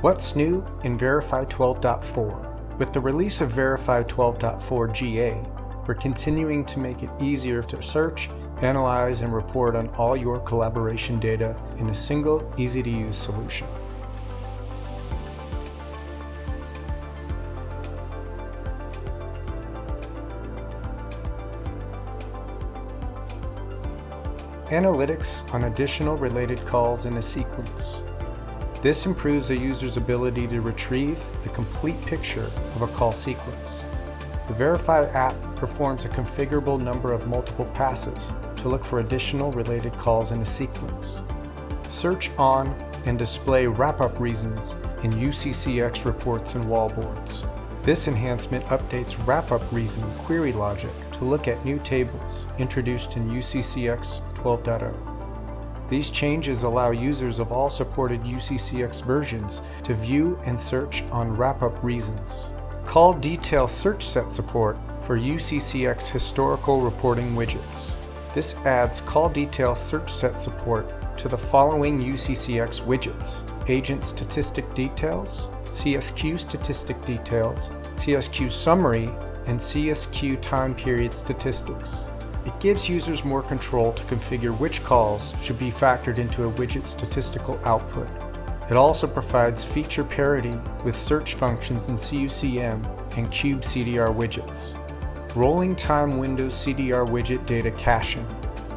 What's new in Variphy 12.4? With the release of Variphy 12.4 GA, we're continuing to make it easier to search, analyze, and report on all your collaboration data in a single, easy-to-use solution. Analytics on additional related calls in a sequence. This improves a user's ability to retrieve the complete picture of a call sequence. The Variphy app performs a configurable number of multiple passes to look for additional related calls in a sequence. Search on and display wrap-up reasons in UCCX reports and Wallboards. This enhancement updates wrap-up reason query logic to look at new tables introduced in UCCX 12.0. These changes allow users of all supported UCCX versions to view and search on wrap-up reasons. Call detail search set support for UCCX historical reporting widgets. This adds call detail search set support to the following UCCX widgets: agent statistic details, CSQ statistic details, CSQ summary, and CSQ time period statistics. It gives users more control to configure which calls should be factored into a widget statistical output. It also provides feature parity with search functions in CUCM and Cube CDR widgets. Rolling time window CDR widget data caching.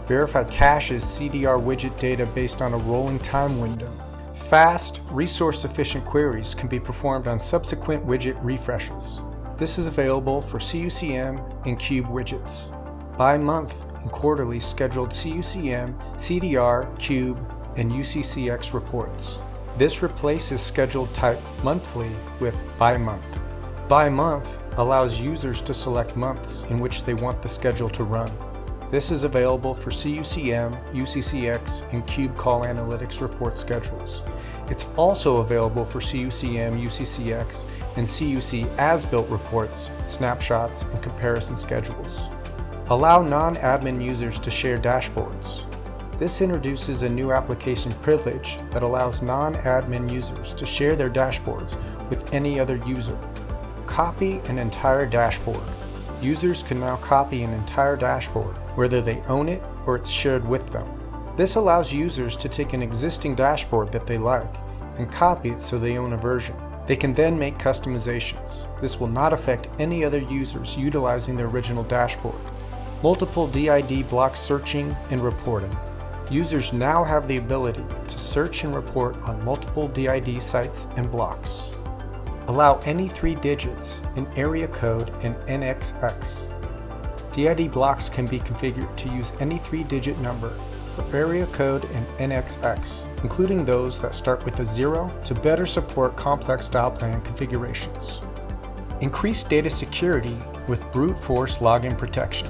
Variphy caches CDR widget data based on a rolling time window. Fast, resource-efficient queries can be performed on subsequent widget refreshes. This is available for CUCM and Cube widgets. By month and quarterly scheduled CUCM, CDR, Cube, and UCCX reports. This replaces scheduled type monthly with by month. By month allows users to select months in which they want the schedule to run. This is available for CUCM, UCCX, and Cube Call Analytics report schedules. It's also available for CUCM, UCCX, and CUC as-built reports, snapshots, and comparison schedules. Allow non-admin users to share dashboards. This introduces a new application privilege that allows non-admin users to share their dashboards with any other user. Copy an entire dashboard. Users can now copy an entire dashboard, whether they own it or it's shared with them. This allows users to take an existing dashboard that they like and copy it so they own a version. They can then make customizations. This will not affect any other users utilizing the original dashboard. Multiple DID block searching and reporting. Users now have the ability to search and report on multiple DID sites and blocks. Allow any 3 digits in area code and NXX. DID blocks can be configured to use any 3-digit number for area code and NXX, including those that start with a 0 to better support complex dial plan configurations. Increase data security with brute force login protection.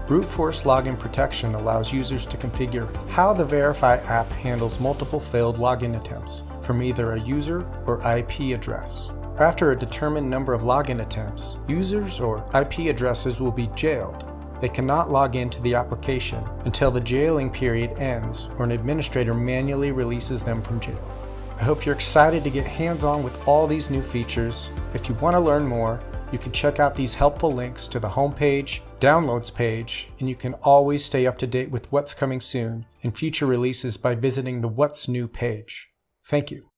Brute force login protection allows users to configure how the Variphy app handles multiple failed login attempts from either a user or IP address. After a determined number of login attempts, users or IP addresses will be jailed. They cannot log into the application until the jailing period ends or an administrator manually releases them from jail. I hope you're excited to get hands-on with all these new features. If you want to learn more, you can check out these helpful links to the homepage, downloads page, and you can always stay up to date with what's coming soon and future releases by visiting the What's New page. Thank you.